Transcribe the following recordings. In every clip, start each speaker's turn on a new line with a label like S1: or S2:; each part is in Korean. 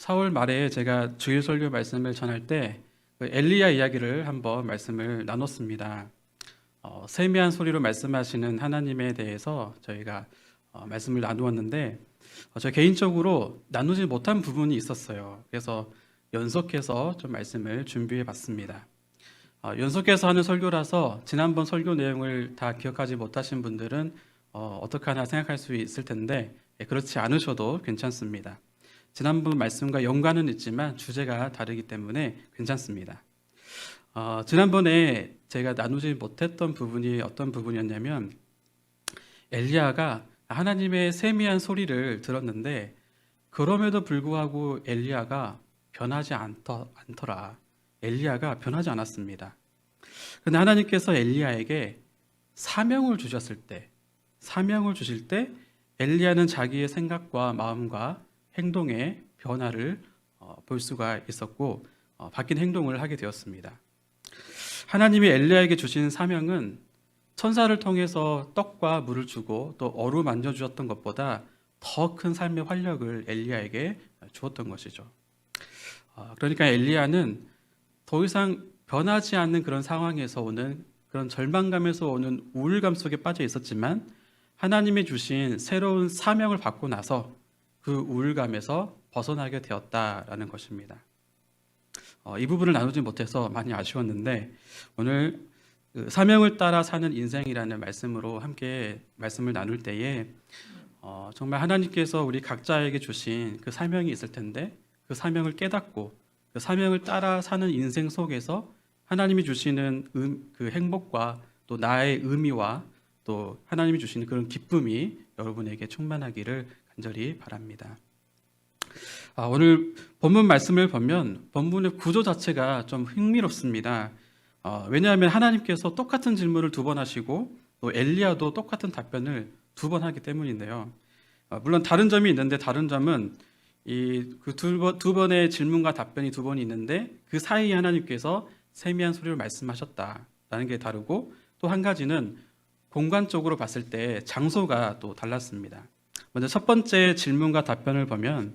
S1: 4월 말에 제가 주일 설교 말씀을 전할 때 엘리야 이야기를 한번 말씀을 나눴습니다. 세미한 소리로 말씀하시는 하나님에 대해서 저희가 말씀을 나누었는데 저 개인적으로 나누지 못한 부분이 있었어요. 그래서 연속해서 좀 말씀을 준비해 봤습니다. 연속해서 하는 설교라서 지난번 설교 내용을 다 기억하지 못하신 분들은 어떡하나 생각할 수 있을 텐데 그렇지 않으셔도 괜찮습니다. 지난번 말씀과 연관은 있지만 주제가 다르기 때문에 괜찮습니다. 지난번에 제가 나누지 못했던 부분이 어떤 부분이었냐면 엘리야가 하나님의 세미한 소리를 들었는데 그럼에도 불구하고 엘리야가 변하지 않더라. 엘리야가 변하지 않았습니다. 그런데 하나님께서 엘리야에게 사명을 주실 때 엘리야는 자기의 생각과 마음과 행동의 변화를 볼 수가 있었고 바뀐 행동을 하게 되었습니다. 하나님이 엘리야에게 주신 사명은 천사를 통해서 떡과 물을 주고 또 어루만져 주셨던 것보다 더 큰 삶의 활력을 엘리야에게 주었던 것이죠. 그러니까 엘리야는 더 이상 변하지 않는 그런 상황에서 오는 그런 절망감에서 오는 우울감 속에 빠져 있었지만 하나님이 주신 새로운 사명을 받고 나서 그 우울감에서 벗어나게 되었다라는 것입니다. 이 부분을 나누지 못해서 많이 아쉬웠는데 오늘 그 사명을 따라 사는 인생이라는 말씀으로 함께 말씀을 나눌 때에 정말 하나님께서 우리 각자에게 주신 그 사명이 있을 텐데 그 사명을 깨닫고 그 사명을 따라 사는 인생 속에서 하나님이 주시는 그 행복과 또 나의 의미와 또 하나님이 주시는 그런 기쁨이 여러분에게 충만하기를 간절히 바랍니다. 오늘 본문 말씀을 보면 본문의 구조 자체가 좀 흥미롭습니다. 왜냐하면 하나님께서 똑같은 질문을 2번 하시고 또 엘리야도 똑같은 답변을 2번 하기 때문인데요. 물론 다른 점이 있는데 다른 점은 그 두 번의 질문과 답변이 2번이 있는데 그 사이에 하나님께서 세미한 소리로 말씀하셨다라는 게 다르고 또 한 가지는 공간적으로 봤을 때 장소가 또 달랐습니다. 먼저 첫 번째 질문과 답변을 보면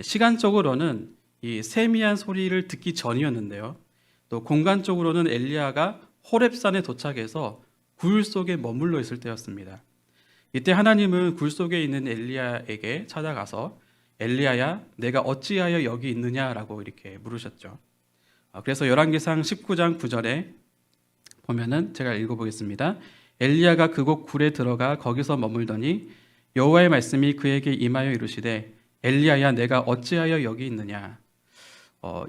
S1: 시간적으로는 이 세미한 소리를 듣기 전이었는데요. 또 공간적으로는 엘리야가 호렙산에 도착해서 굴 속에 머물러 있을 때였습니다. 이때 하나님은 굴 속에 있는 엘리야에게 찾아가서 엘리야야 내가 어찌하여 여기 있느냐라고 이렇게 물으셨죠. 그래서 열왕기상 19장 9절에 보면은 제가 읽어보겠습니다. 엘리야가 그곳 굴에 들어가 거기서 머물더니 여호와의 말씀이 그에게 임하여 이르시되 엘리야야 내가 어찌하여 여기 있느냐.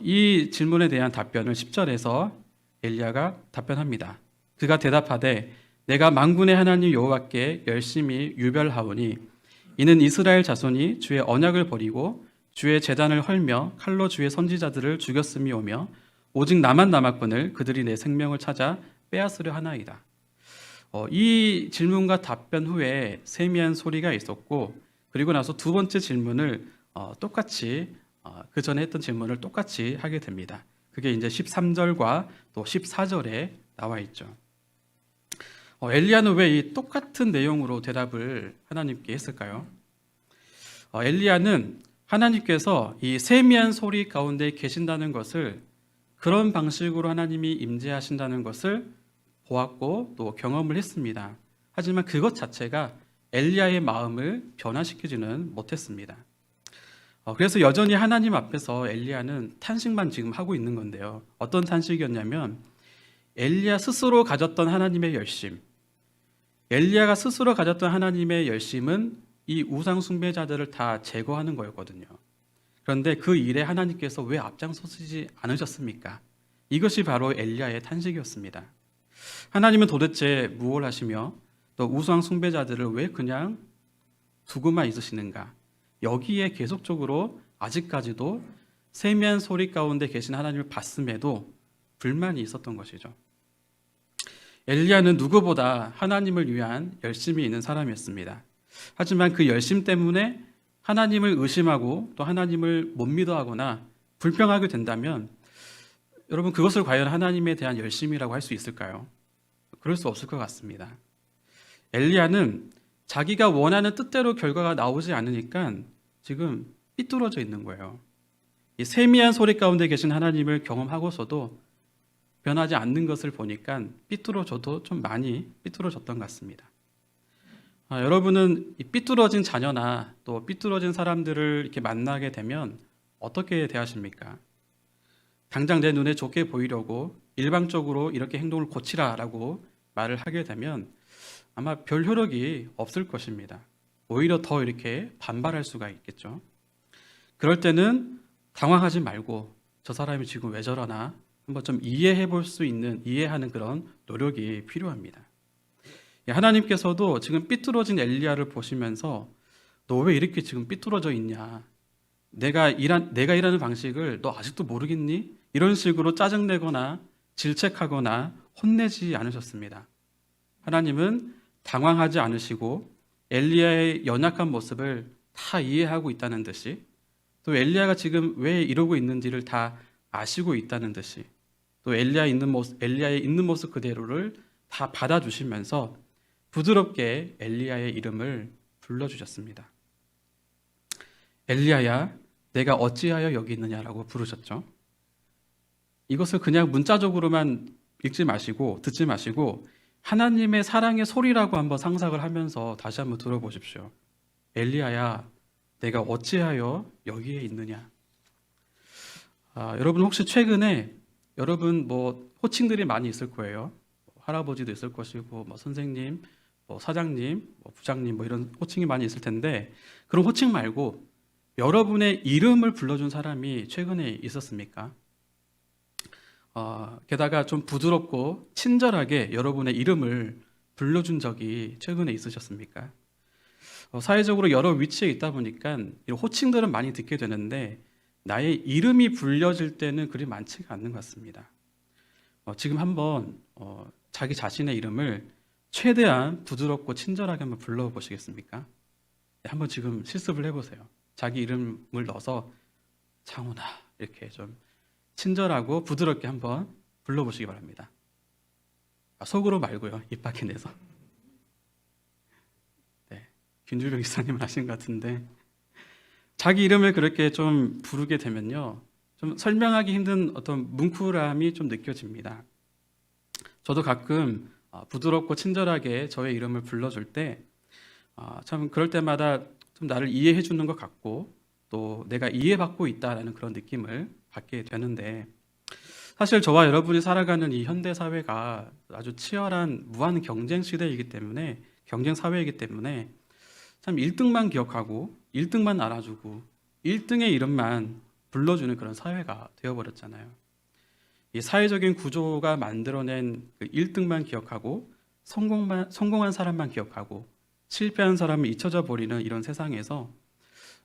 S1: 이 질문에 대한 답변을 10절에서 엘리야가 답변합니다. 그가 대답하되 내가 만군의 하나님 여호와께 열심히 유별하오니 이는 이스라엘 자손이 주의 언약을 버리고 주의 제단을 헐며 칼로 주의 선지자들을 죽였음이오며 오직 나만 남았거늘 그들이 내 생명을 찾아 빼앗으려 하나이다. 이 질문과 답변 후에 세미한 소리가 있었고 그리고 나서 2번째 질문을 똑같이 그 전에 했던 질문을 똑같이 하게 됩니다. 그게 이제 13절과 또 14절에 나와 있죠. 엘리야는 왜 이 똑같은 내용으로 대답을 하나님께 했을까요? 엘리야는 하나님께서 이 세미한 소리 가운데 계신다는 것을 그런 방식으로 하나님이 임재하신다는 것을 보았고 또 경험을 했습니다. 하지만 그것 자체가 엘리야의 마음을 변화시키지는 못했습니다. 그래서 여전히 하나님 앞에서 엘리야는 탄식만 지금 하고 있는 건데요. 어떤 탄식이었냐면 엘리야 스스로 가졌던 하나님의 열심, 엘리야가 스스로 가졌던 하나님의 열심은 이 우상 숭배자들을 다 제거하는 거였거든요. 그런데 그 일에 하나님께서 왜 앞장서시지 않으셨습니까? 이것이 바로 엘리야의 탄식이었습니다. 하나님은 도대체 무엇을 하시며 또 우상 숭배자들을 왜 그냥 두고만 있으시는가? 여기에 계속적으로 아직까지도 세미한 소리 가운데 계신 하나님을 봤음에도 불만이 있었던 것이죠. 엘리야는 누구보다 하나님을 위한 열심이 있는 사람이었습니다. 하지만 그 열심 때문에 하나님을 의심하고 또 하나님을 못 믿어하거나 불평하게 된다면 여러분 그것을 과연 하나님에 대한 열심이라고 할 수 있을까요? 그럴 수 없을 것 같습니다. 엘리야는 자기가 원하는 뜻대로 결과가 나오지 않으니까 지금 삐뚤어져 있는 거예요. 이 세미한 소리 가운데 계신 하나님을 경험하고서도 변하지 않는 것을 보니까 삐뚤어져도 좀 많이 삐뚤어졌던 것 같습니다. 여러분은 이 삐뚤어진 자녀나 또 삐뚤어진 사람들을 이렇게 만나게 되면 어떻게 대하십니까? 당장 내 눈에 좋게 보이려고 일방적으로 이렇게 행동을 고치라라고 말을 하게 되면 아마 별 효력이 없을 것입니다. 오히려 더 이렇게 반발할 수가 있겠죠. 그럴 때는 당황하지 말고 저 사람이 지금 왜 저러나 한번 좀 이해해 볼 수 있는, 이해하는 그런 노력이 필요합니다. 하나님께서도 지금 삐뚤어진 엘리야를 보시면서 너 왜 이렇게 지금 삐뚤어져 있냐? 내가 일하는 방식을 너 아직도 모르겠니? 이런 식으로 짜증내거나 질책하거나 혼내지 않으셨습니다. 하나님은 당황하지 않으시고 엘리야의 연약한 모습을 다 이해하고 있다는 듯이, 또 엘리야가 지금 왜 이러고 있는지를 다 아시고 있다는 듯이, 또 엘리야의 있는 모습 그대로를 다 받아주시면서 부드럽게 엘리야의 이름을 불러주셨습니다. 엘리야야, 내가 어찌하여 여기 있느냐라고 부르셨죠. 이것을 그냥 문자적으로만 읽지 마시고 듣지 마시고 하나님의 사랑의 소리라고 한번 상상을 하면서 다시 한번 들어보십시오. 엘리야야, 내가 어찌하여 여기에 있느냐. 여러분 혹시 최근에 여러분 호칭들이 많이 있을 거예요. 할아버지도 있을 것이고 선생님, 사장님, 부장님 이런 호칭이 많이 있을 텐데 그런 호칭 말고 여러분의 이름을 불러준 사람이 최근에 있었습니까? 게다가 좀 부드럽고 친절하게 여러분의 이름을 불러준 적이 최근에 있으셨습니까? 사회적으로 여러 위치에 있다 보니까 이런 호칭들은 많이 듣게 되는데 나의 이름이 불려질 때는 그리 많지가 않는 것 같습니다. 지금 한번 자기 자신의 이름을 최대한 부드럽고 친절하게 한번 불러보시겠습니까? 네, 한번 지금 실습을 해보세요. 자기 이름을 넣어서 장훈아 이렇게 좀 친절하고 부드럽게 한번 불러보시기 바랍니다. 속으로 말고요. 입 밖에 내서. 네, 김주병 기사님은 아신 것 같은데 자기 이름을 그렇게 좀 부르게 되면요, 좀 설명하기 힘든 어떤 뭉클함이 좀 느껴집니다. 저도 가끔 부드럽고 친절하게 저의 이름을 불러줄 때 참 그럴 때마다 좀 나를 이해해 주는 것 같고 또 내가 이해받고 있다라는 그런 느낌을 받게 되는데, 사실 저와 여러분이 살아가는 이 현대 사회가 아주 치열한 무한 경쟁 시대이기 때문에, 경쟁 사회이기 때문에 참 1등만 기억하고 1등만 알아주고 1등의 이름만 불러주는 그런 사회가 되어버렸잖아요. 이 사회적인 구조가 만들어낸 그 1등만 기억하고 성공한 사람만 기억하고 실패한 사람은 잊혀져 버리는 이런 세상에서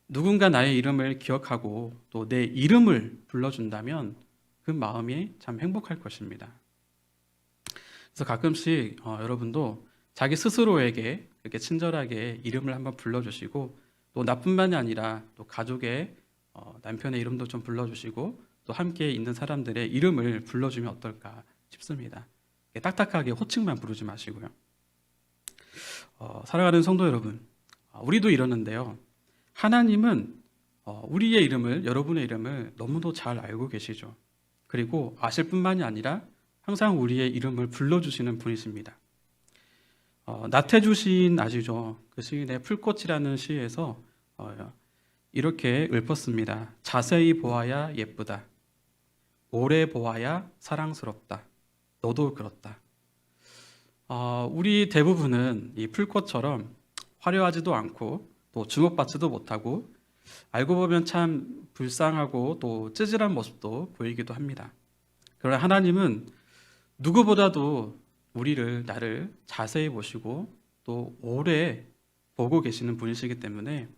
S1: 누군가 나의 이름을 기억하고 또 내 이름을 불러준다면 그 마음이 참 행복할 것입니다. 그래서 가끔씩 여러분도 자기 스스로에게 이렇게 친절하게 이름을 한번 불러주시고 또 나뿐만이 아니라 또 가족의 남편의 이름도 좀 불러주시고 또 함께 있는 사람들의 이름을 불러주면 어떨까 싶습니다. 딱딱하게 호칭만 부르지 마시고요. 사랑하는 성도 여러분, 우리도 이러는데요. 하나님은 우리의 이름을, 여러분의 이름을 너무도 잘 알고 계시죠. 그리고 아실 뿐만이 아니라 항상 우리의 이름을 불러주시는 분이십니다. 나태주 시인 아시죠? 그 시인의 풀꽃이라는 시에서 이렇게 읊었습니다. 자세히 보아야 예쁘다. 오래 보아야 사랑스럽다. 너도 그렇다. 우리 대부분은 이 풀꽃처럼 화려하지도 않고 또 주목받지도 못하고 알고 보면 참 불쌍하고 또 찌질한 모습도 보이기도 합니다. 그러나 하나님은 누구보다도 나를 자세히 보시고 또 오래 보고 계시는 분이시기 때문에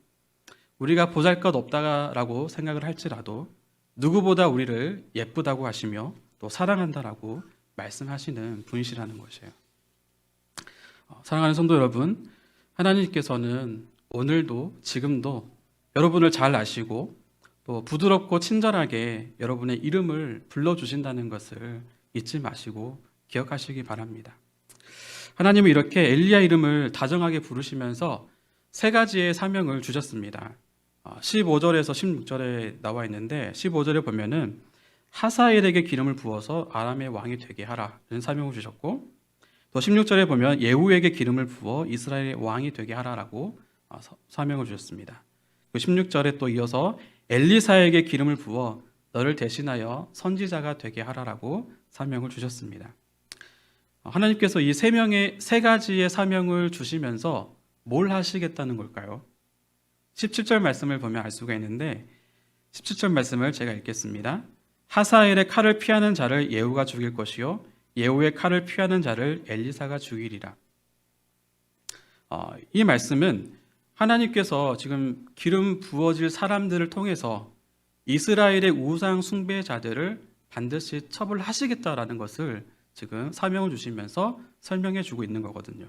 S1: 우리가 보잘것없다라고 생각을 할지라도 누구보다 우리를 예쁘다고 하시며 또 사랑한다라고 말씀하시는 분이시라는 것이에요. 사랑하는 성도 여러분, 하나님께서는 오늘도 지금도 여러분을 잘 아시고 또 부드럽고 친절하게 여러분의 이름을 불러주신다는 것을 잊지 마시고 기억하시기 바랍니다. 하나님은 이렇게 엘리야 이름을 다정하게 부르시면서 세 가지의 사명을 주셨습니다. 15절에서 16절에 나와 있는데 15절에 보면은 하사엘에게 기름을 부어서 아람의 왕이 되게 하라는 사명을 주셨고, 또 16절에 보면 예후에게 기름을 부어 이스라엘의 왕이 되게 하라라고 사명을 주셨습니다. 그 16절에 또 이어서 엘리사에게 기름을 부어 너를 대신하여 선지자가 되게 하라라고 사명을 주셨습니다. 하나님께서 이 세 가지의 사명을 주시면서 뭘 하시겠다는 걸까요? 17절 말씀을 보면 알 수가 있는데 17절 말씀을 제가 읽겠습니다. 하사엘의 칼을 피하는 자를 예후가 죽일 것이요 예후의 칼을 피하는 자를 엘리사가 죽이리라. 이 말씀은 하나님께서 지금 기름 부어질 사람들을 통해서 이스라엘의 우상 숭배자들을 반드시 처벌하시겠다라는 것을 지금 사명을 주시면서 설명해 주고 있는 거거든요.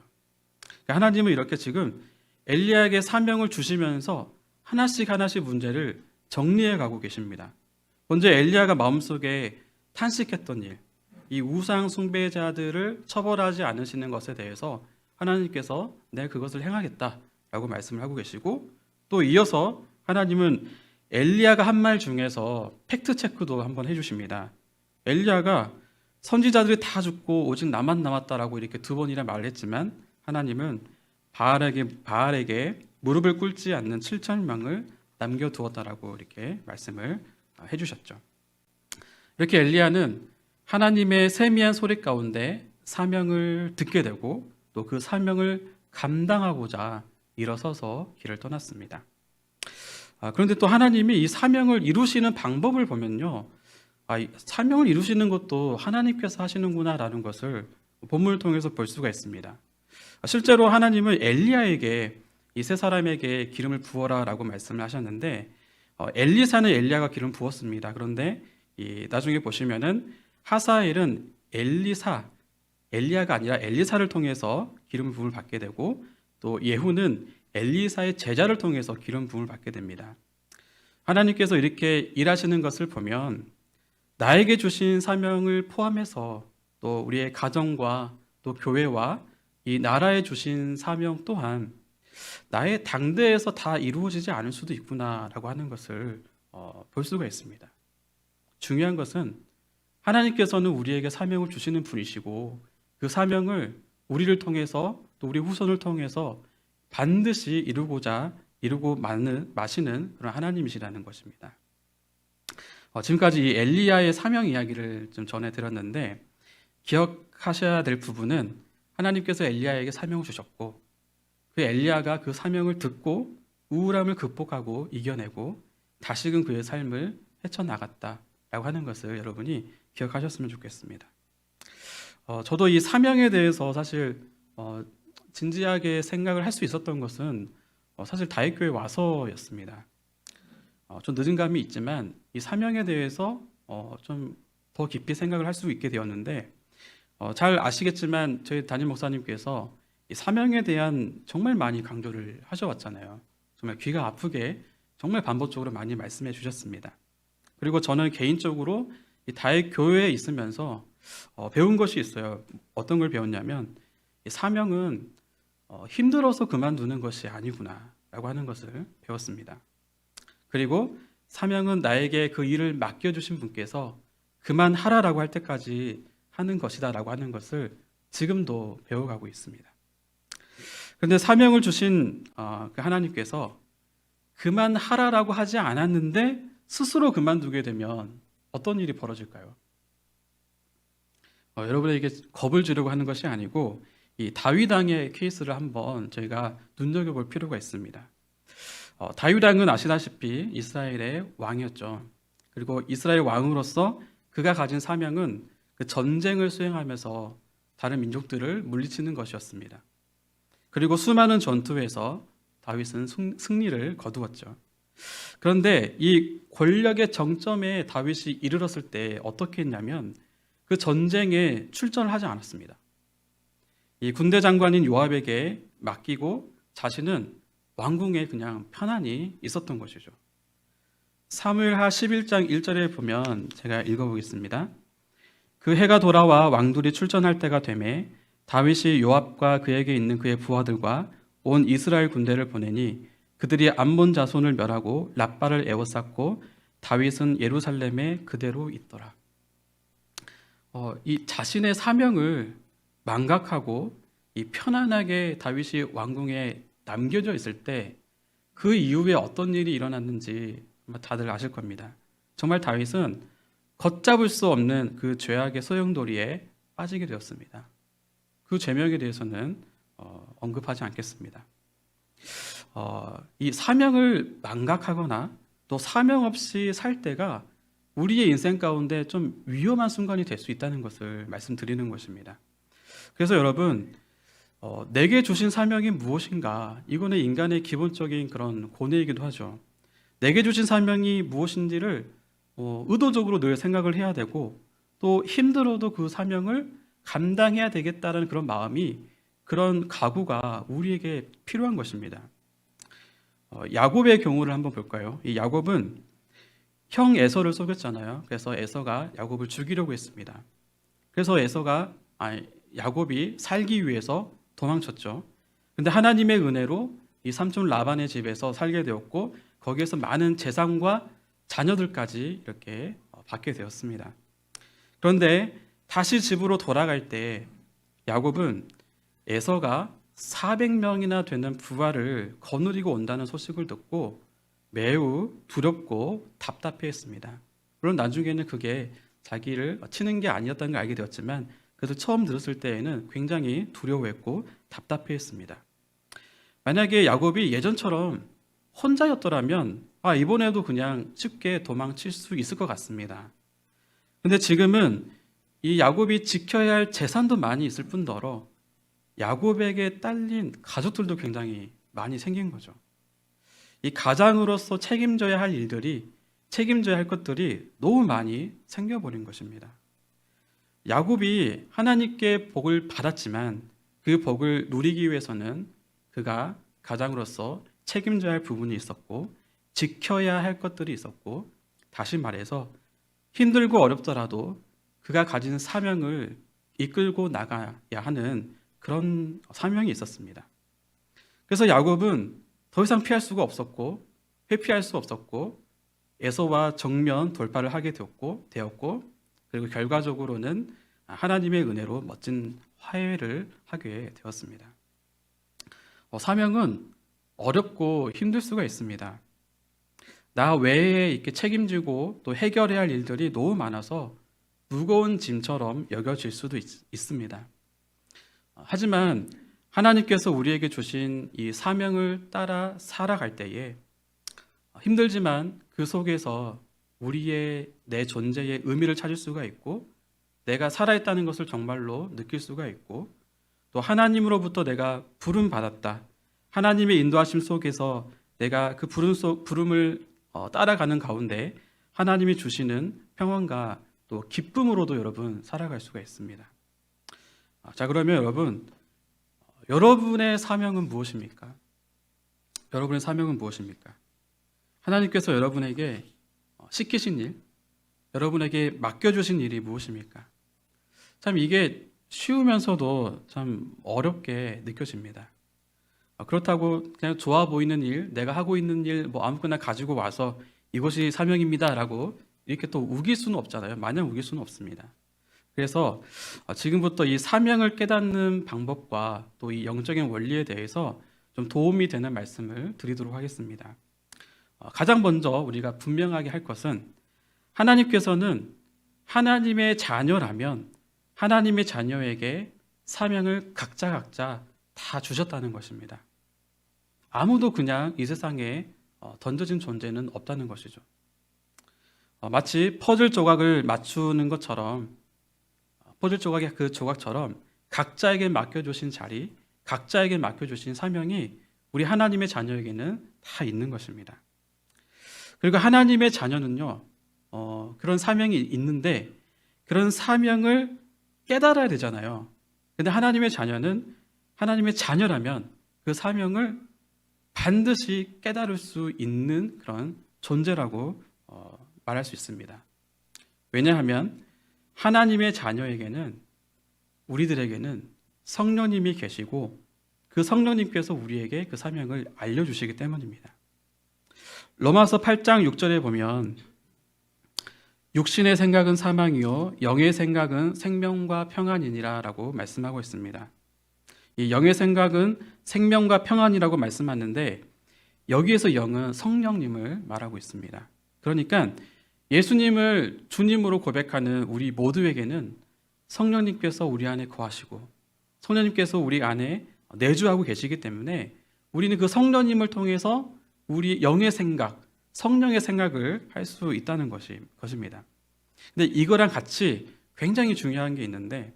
S1: 하나님은 이렇게 지금 엘리야에게 사명을 주시면서 하나씩 문제를 정리해 가고 계십니다. 먼저 엘리야가 마음속에 탄식했던 일, 이 우상 숭배자들을 처벌하지 않으시는 것에 대해서 하나님께서 내가 그것을 행하겠다라고 말씀을 하고 계시고, 또 이어서 하나님은 엘리야가 한 말 중에서 팩트 체크도 한번 해주십니다. 엘리야가 선지자들이 다 죽고 오직 나만 남았다라고 이렇게 2번이나 말을 했지만 하나님은 바알에게 무릎을 꿇지 않는 7,000명을 남겨두었다라고 이렇게 말씀을 해주셨죠. 이렇게 엘리야는 하나님의 세미한 소리 가운데 사명을 듣게 되고 또 그 사명을 감당하고자 일어서서 길을 떠났습니다. 그런데 또 하나님이 이 사명을 이루시는 방법을 보면요, 사명을 이루시는 것도 하나님께서 하시는구나라는 것을 본문을 통해서 볼 수가 있습니다. 실제로 하나님은 엘리야에게 이 세 사람에게 기름을 부어라라고 말씀을 하셨는데, 엘리사는 엘리야가 기름 부었습니다. 그런데 나중에 보시면은 하사엘은 엘리야가 아니라 엘리사를 통해서 기름 부음을 받게 되고, 또 예후는 엘리사의 제자를 통해서 기름 부음을 받게 됩니다. 하나님께서 이렇게 일하시는 것을 보면 나에게 주신 사명을 포함해서 또 우리의 가정과 또 교회와 이 나라에 주신 사명 또한 나의 당대에서 다 이루어지지 않을 수도 있구나라고 하는 것을 볼 수가 있습니다. 중요한 것은 하나님께서는 우리에게 사명을 주시는 분이시고 그 사명을 우리를 통해서 또 우리 후손을 통해서 반드시 이루고 마시는 그런 하나님이시라는 것입니다. 지금까지 이 엘리야의 사명 이야기를 좀 전해드렸는데, 기억하셔야 될 부분은 하나님께서 엘리야에게 사명을 주셨고 그 엘리야가 그 사명을 듣고 우울함을 극복하고 이겨내고 다시금 그의 삶을 헤쳐나갔다라고 하는 것을 여러분이 기억하셨으면 좋겠습니다. 저도 이 사명에 대해서 사실 진지하게 생각을 할 수 있었던 것은 사실 다윗교회에 와서였습니다. 좀 늦은 감이 있지만 이 사명에 대해서 좀 더 깊이 생각을 할 수 있게 되었는데, 잘 아시겠지만 저희 담임 목사님께서 이 사명에 대한 정말 많이 강조를 하셔왔잖아요. 정말 귀가 아프게 정말 반복적으로 많이 말씀해 주셨습니다. 그리고 저는 개인적으로 이 다윗교회에 있으면서 배운 것이 있어요. 어떤 걸 배웠냐면 이 사명은 힘들어서 그만두는 것이 아니구나 라고 하는 것을 배웠습니다. 그리고 사명은 나에게 그 일을 맡겨주신 분께서 그만하라라고 할 때까지 하는 것이다 라고 하는 것을 지금도 배워가고 있습니다. 그런데 사명을 주신 그 하나님께서 그만하라라고 하지 않았는데 스스로 그만두게 되면 어떤 일이 벌어질까요? 여러분에게 겁을 주려고 하는 것이 아니고 이 다윗 왕의 케이스를 한번 저희가 눈여겨볼 필요가 있습니다. 다윗 왕은 아시다시피 이스라엘의 왕이었죠. 그리고 이스라엘 왕으로서 그가 가진 사명은 그 전쟁을 수행하면서 다른 민족들을 물리치는 것이었습니다. 그리고 수많은 전투에서 다윗은 승리를 거두었죠. 그런데 이 권력의 정점에 다윗이 이르렀을 때 어떻게 했냐면 그 전쟁에 출전을 하지 않았습니다. 이 군대 장관인 요압에게 맡기고 자신은 왕궁에 그냥 편안히 있었던 것이죠. 사무엘하 11장 1절에 보면 제가 읽어보겠습니다. 그 해가 돌아와 왕들이 출전할 때가 되매 다윗이 요압과 그에게 있는 그의 부하들과 온 이스라엘 군대를 보내니 그들이 암몬 자손을 멸하고 랍바를 에워쌌고 다윗은 예루살렘에 그대로 있더라. 이 자신의 사명을 망각하고 이 편안하게 다윗이 왕궁에 남겨져 있을 때 그 이후에 어떤 일이 일어났는지 아마 다들 아실 겁니다. 정말 다윗은 걷잡을 수 없는 그 죄악의 소용돌이에 빠지게 되었습니다. 그 죄명에 대해서는 언급하지 않겠습니다. 이 사명을 망각하거나 또 사명 없이 살 때가 우리의 인생 가운데 좀 위험한 순간이 될 수 있다는 것을 말씀드리는 것입니다. 그래서 여러분, 내게 주신 사명이 무엇인가? 이거는 인간의 기본적인 그런 고뇌이기도 하죠. 내게 주신 사명이 무엇인지를 의도적으로 늘 생각을 해야 되고, 또 힘들어도 그 사명을 감당해야 되겠다는 그런 마음이, 그런 각오가 우리에게 필요한 것입니다. 야곱의 경우를 한번 볼까요? 이 야곱은 형 에서를 속였잖아요. 그래서 에서가 야곱을 죽이려고 했습니다. 그래서 야곱이 살기 위해서 도망쳤죠. 근데 하나님의 은혜로 이 삼촌 라반의 집에서 살게 되었고, 거기에서 많은 재산과 자녀들까지 이렇게 받게 되었습니다. 그런데 다시 집으로 돌아갈 때 야곱은 에서가 400명이나 되는 부하를 거느리고 온다는 소식을 듣고 매우 두렵고 답답해했습니다. 물론 나중에는 그게 자기를 치는 게 아니었다는 걸 알게 되었지만, 그래도 처음 들었을 때에는 굉장히 두려워했고 답답해했습니다. 만약에 야곱이 예전처럼 혼자였더라면 이번에도 그냥 쉽게 도망칠 수 있을 것 같습니다. 근데 지금은 이 야곱이 지켜야 할 재산도 많이 있을 뿐더러 야곱에게 딸린 가족들도 굉장히 많이 생긴 거죠. 이 가장으로서 책임져야 할 일들이, 책임져야 할 것들이 너무 많이 생겨버린 것입니다. 야곱이 하나님께 복을 받았지만 그 복을 누리기 위해서는 그가 가장으로서 책임져야 할 부분이 있었고, 지켜야 할 것들이 있었고, 다시 말해서 힘들고 어렵더라도 그가 가진 사명을 이끌고 나가야 하는 그런 사명이 있었습니다. 그래서 야곱은 더 이상 피할 수가 없었고, 회피할 수 없었고, 에서와 정면 돌파를 하게 되었고, 그리고 결과적으로는 하나님의 은혜로 멋진 화해를 하게 되었습니다. 사명은 어렵고 힘들 수가 있습니다. 나 외에 이렇게 책임지고 또 해결해야 할 일들이 너무 많아서 무거운 짐처럼 여겨질 수도 있습니다. 하지만 하나님께서 우리에게 주신 이 사명을 따라 살아갈 때에 힘들지만 그 속에서 내 존재의 의미를 찾을 수가 있고, 내가 살아있다는 것을 정말로 느낄 수가 있고, 또 하나님으로부터 내가 부름 받았다, 하나님의 인도하심 속에서 내가 그 부름을 따라가는 가운데 하나님이 주시는 평안과 또 기쁨으로도 여러분 살아갈 수가 있습니다. 자, 그러면 여러분의 사명은 무엇입니까? 여러분의 사명은 무엇입니까? 하나님께서 여러분에게 시키신 일, 여러분에게 맡겨주신 일이 무엇입니까? 참 이게 쉬우면서도 참 어렵게 느껴집니다. 그렇다고 그냥 좋아 보이는 일, 내가 하고 있는 일 아무거나 가지고 와서 이것이 사명입니다라고 이렇게 또 우길 수는 없잖아요. 마냥 우길 수는 없습니다. 그래서 지금부터 이 사명을 깨닫는 방법과 또 이 영적인 원리에 대해서 좀 도움이 되는 말씀을 드리도록 하겠습니다. 가장 먼저 우리가 분명하게 할 것은, 하나님께서는 하나님의 자녀라면 하나님의 자녀에게 사명을 각자 다 주셨다는 것입니다. 아무도 그냥 이 세상에 던져진 존재는 없다는 것이죠. 마치 퍼즐 조각을 맞추는 것처럼, 퍼즐 조각의 그 조각처럼 각자에게 맡겨주신 자리, 각자에게 맡겨주신 사명이 우리 하나님의 자녀에게는 다 있는 것입니다. 그리고 하나님의 자녀는요, 그런 사명이 있는데 그런 사명을 깨달아야 되잖아요. 근데 하나님의 자녀는, 하나님의 자녀라면 그 사명을 반드시 깨달을 수 있는 그런 존재라고 말할 수 있습니다. 왜냐하면 하나님의 자녀에게는, 우리들에게는 성령님이 계시고 그 성령님께서 우리에게 그 사명을 알려주시기 때문입니다. 로마서 8장 6절에 보면 육신의 생각은 사망이요 영의 생각은 생명과 평안이니라 라고 말씀하고 있습니다. 이 영의 생각은 생명과 평안이라고 말씀하는데 여기에서 영은 성령님을 말하고 있습니다. 그러니까 예수님을 주님으로 고백하는 우리 모두에게는 성령님께서 우리 안에 거하시고 성령님께서 우리 안에 내주하고 계시기 때문에 우리는 그 성령님을 통해서 우리 영의 생각, 성령의 생각을 할 수 있다는 것입니다. 근데 이거랑 같이 굉장히 중요한 게 있는데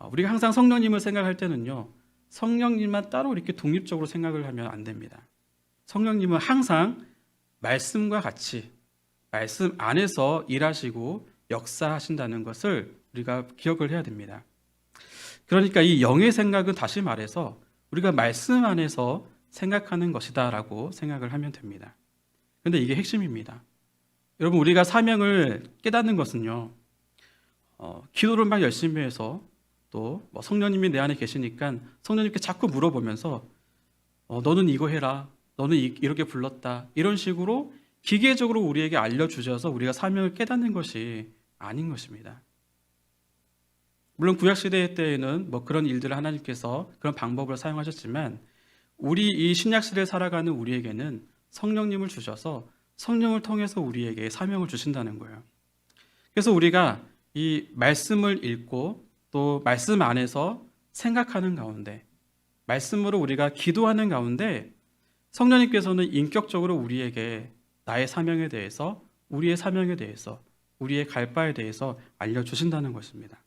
S1: 우리가 항상 성령님을 생각할 때는요, 성령님만 따로 이렇게 독립적으로 생각을 하면 안 됩니다. 성령님은 항상 말씀과 같이 말씀 안에서 일하시고 역사하신다는 것을 우리가 기억을 해야 됩니다. 그러니까 이 영의 생각은 다시 말해서 우리가 말씀 안에서 생각하는 것이다 라고 생각을 하면 됩니다. 그런데 이게 핵심입니다. 여러분, 우리가 사명을 깨닫는 것은요, 기도를 막 열심히 해서 또 성령님이 내 안에 계시니까 성령님께 자꾸 물어보면서 너는 이거 해라, 너는 이렇게 불렀다, 이런 식으로 기계적으로 우리에게 알려주셔서 우리가 사명을 깨닫는 것이 아닌 것입니다. 물론 구약시대 때에는 그런 일들을 하나님께서 그런 방법을 사용하셨지만 우리 이 신약시대에 살아가는 우리에게는 성령님을 주셔서 성령을 통해서 우리에게 사명을 주신다는 거예요. 그래서 우리가 이 말씀을 읽고 또 말씀 안에서 생각하는 가운데, 말씀으로 우리가 기도하는 가운데 성령님께서는 인격적으로 우리에게 나의 사명에 대해서, 우리의 사명에 대해서, 우리의 갈 바에 대해서 알려주신다는 것입니다.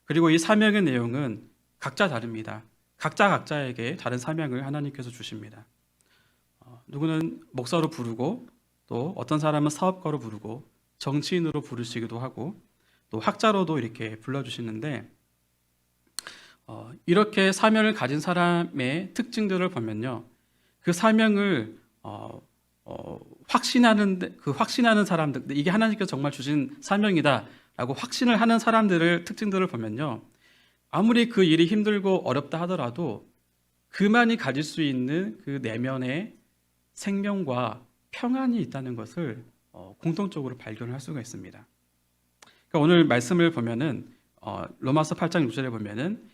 S1: 그리고 이 사명의 내용은 각자 다릅니다. 각자에게 다른 사명을 하나님께서 주십니다. 누구는 목사로 부르고 또 어떤 사람은 사업가로 부르고 정치인으로 부르시기도 하고 또 학자로도 이렇게 불러주시는데 이렇게 사명을 가진 사람의 특징들을 보면요, 그 사명을 확신하는 사람들, 이게 하나님께서 정말 주신 사명이다라고 확신을 하는 사람들의 특징들을 보면요, 아무리 그 일이 힘들고 어렵다 하더라도 그만이 가질 수 있는 그 내면의 생명과 평안이 있다는 것을 공통적으로 발견을 할 수가 있습니다. 그러니까 오늘 말씀을 보면은 로마서 8장 6절에 보면은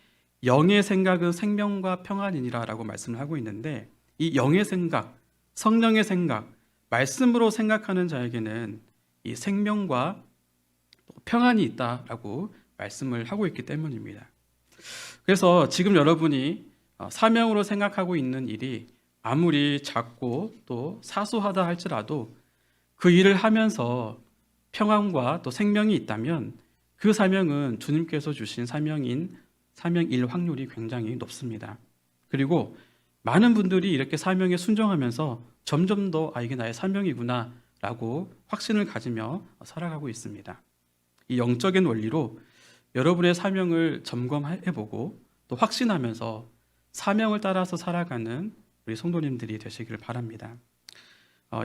S1: 영의 생각은 생명과 평안이니라 라고 말씀을 하고 있는데 이 영의 생각, 성령의 생각, 말씀으로 생각하는 자에게는 이 생명과 평안이 있다라고 말씀을 하고 있기 때문입니다. 그래서 지금 여러분이 사명으로 생각하고 있는 일이 아무리 작고 또 사소하다 할지라도 그 일을 하면서 평안과 또 생명이 있다면 그 사명은 주님께서 주신 사명일 확률이 굉장히 높습니다. 그리고 많은 분들이 이렇게 사명에 순종하면서 점점 더 이게 나의 사명이구나 라고 확신을 가지며 살아가고 있습니다. 이 영적인 원리로 여러분의 사명을 점검해보고 또 확신하면서 사명을 따라서 살아가는 우리 성도님들이 되시기를 바랍니다.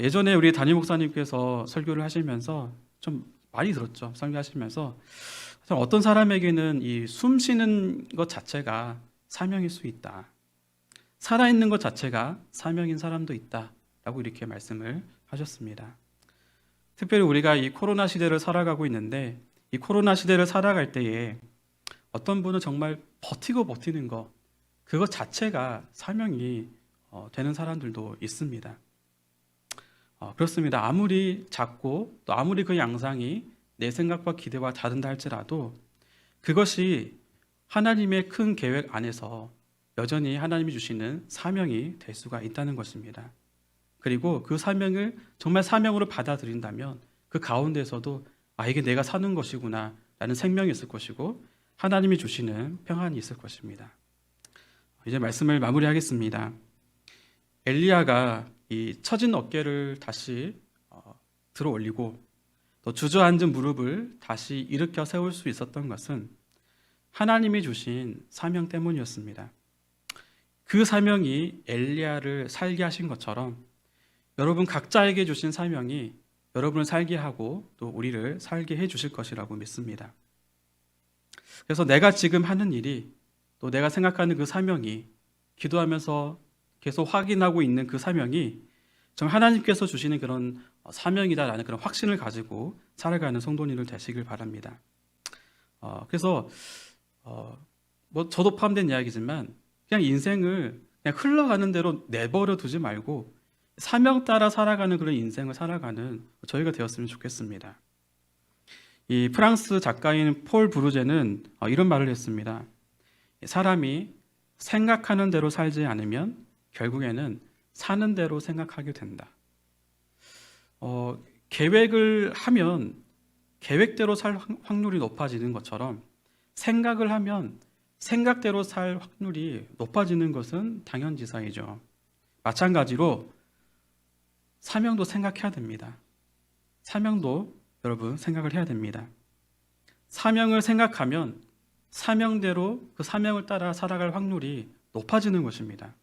S1: 예전에 우리 담임 목사님께서 설교를 하시면서 좀 많이 들었죠. 설교하시면서 어떤 사람에게는 이 숨 쉬는 것 자체가 사명일 수 있다. 살아있는 것 자체가 사명인 사람도 있다라고 이렇게 말씀을 하셨습니다. 특별히 우리가 이 코로나 시대를 살아가고 있는데 이 코로나 시대를 살아갈 때에 어떤 분은 정말 버티는 것, 그것 자체가 사명이 되는 사람들도 있습니다. 그렇습니다. 아무리 작고 또 아무리 그 양상이 내 생각과 기대와 다른다 할지라도 그것이 하나님의 큰 계획 안에서 여전히 하나님이 주시는 사명이 될 수가 있다는 것입니다. 그리고 그 사명을 정말 사명으로 받아들인다면 그 가운데서도 이게 내가 사는 것이구나 라는 생명이 있을 것이고 하나님이 주시는 평안이 있을 것입니다. 이제 말씀을 마무리하겠습니다. 엘리야가 이 처진 어깨를 다시 들어 올리고 또 주저앉은 무릎을 다시 일으켜 세울 수 있었던 것은 하나님이 주신 사명 때문이었습니다. 그 사명이 엘리야를 살게 하신 것처럼 여러분 각자에게 주신 사명이 여러분을 살게 하고 또 우리를 살게 해 주실 것이라고 믿습니다. 그래서 내가 지금 하는 일이 또 내가 생각하는 그 사명이 기도하면서 계속 확인하고 있는 그 사명이 정말 하나님께서 주시는 그런 사명이다라는 그런 확신을 가지고 살아가는 성도님들 되시길 바랍니다. 그래서 뭐 저도 포함된 이야기지만 그냥 인생을 그냥 흘러가는 대로 내버려 두지 말고 사명 따라 살아가는 그런 인생을 살아가는 저희가 되었으면 좋겠습니다. 이 프랑스 작가인 폴 브루제는 이런 말을 했습니다. 사람이 생각하는 대로 살지 않으면 결국에는 사는 대로 생각하게 된다. 계획을 하면 계획대로 살 확률이 높아지는 것처럼 생각을 하면 생각대로 살 확률이 높아지는 것은 당연지사이죠. 마찬가지로 사명도 생각해야 됩니다. 사명도 여러분 생각을 해야 됩니다. 사명을 생각하면 사명대로 그 사명을 따라 살아갈 확률이 높아지는 것입니다.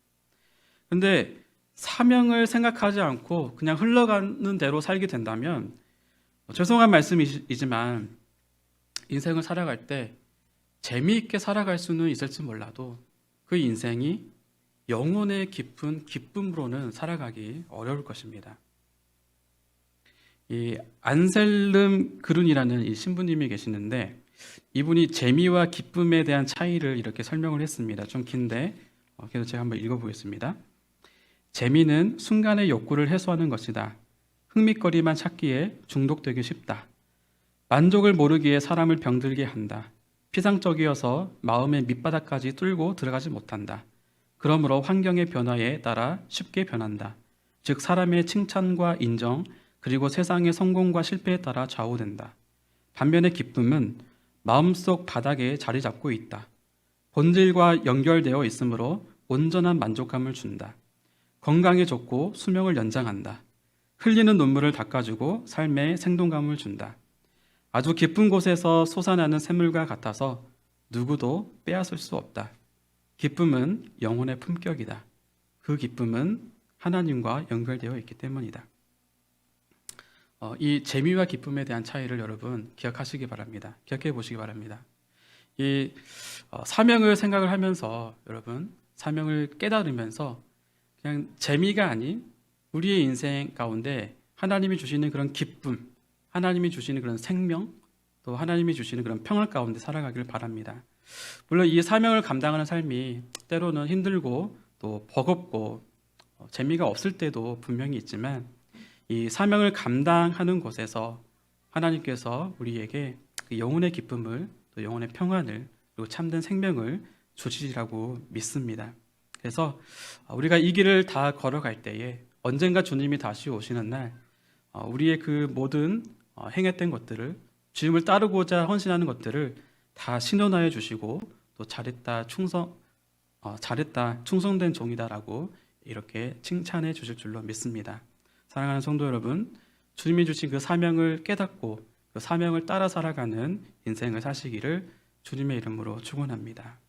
S1: 근데 사명을 생각하지 않고 그냥 흘러가는 대로 살게 된다면 죄송한 말씀이지만 인생을 살아갈 때 재미있게 살아갈 수는 있을지 몰라도 그 인생이 영혼의 깊은 기쁨으로는 살아가기 어려울 것입니다. 이 안셀름 그룬이라는 이 신부님이 계시는데 이분이 재미와 기쁨에 대한 차이를 이렇게 설명을 했습니다. 좀 긴데 그래서 제가 한번 읽어보겠습니다. 재미는 순간의 욕구를 해소하는 것이다. 흥미거리만 찾기에 중독되기 쉽다. 만족을 모르기에 사람을 병들게 한다. 피상적이어서 마음의 밑바닥까지 뚫고 들어가지 못한다. 그러므로 환경의 변화에 따라 쉽게 변한다. 즉 사람의 칭찬과 인정 그리고 세상의 성공과 실패에 따라 좌우된다. 반면에 기쁨은 마음속 바닥에 자리 잡고 있다. 본질과 연결되어 있으므로 온전한 만족감을 준다. 건강에 좋고 수명을 연장한다. 흘리는 눈물을 닦아주고 삶에 생동감을 준다. 아주 깊은 곳에서 솟아나는 샘물과 같아서 누구도 빼앗을 수 없다. 기쁨은 영혼의 품격이다. 그 기쁨은 하나님과 연결되어 있기 때문이다. 이 재미와 기쁨에 대한 차이를 여러분 기억하시기 바랍니다. 기억해 보시기 바랍니다. 이 사명을 생각을 하면서 여러분 사명을 깨달으면서 그냥 재미가 아닌 우리의 인생 가운데 하나님이 주시는 그런 기쁨, 하나님이 주시는 그런 생명, 또 하나님이 주시는 그런 평화 가운데 살아가길 바랍니다. 물론 이 사명을 감당하는 삶이 때로는 힘들고 또 버겁고 재미가 없을 때도 분명히 있지만 이 사명을 감당하는 곳에서 하나님께서 우리에게 그 영혼의 기쁨을 또 영혼의 평안을 그리고 참된 생명을 주시리라고 믿습니다. 그래서 우리가 이 길을 다 걸어갈 때에 언젠가 주님이 다시 오시는 날 우리의 그 모든 행했던 것들을 주님을 따르고자 헌신하는 것들을 다 신원하여 주시고 또 잘했다 충성된 종이다라고 이렇게 칭찬해 주실 줄로 믿습니다. 사랑하는 성도 여러분, 주님이 주신 그 사명을 깨닫고 그 사명을 따라 살아가는 인생을 사시기를 주님의 이름으로 축원합니다.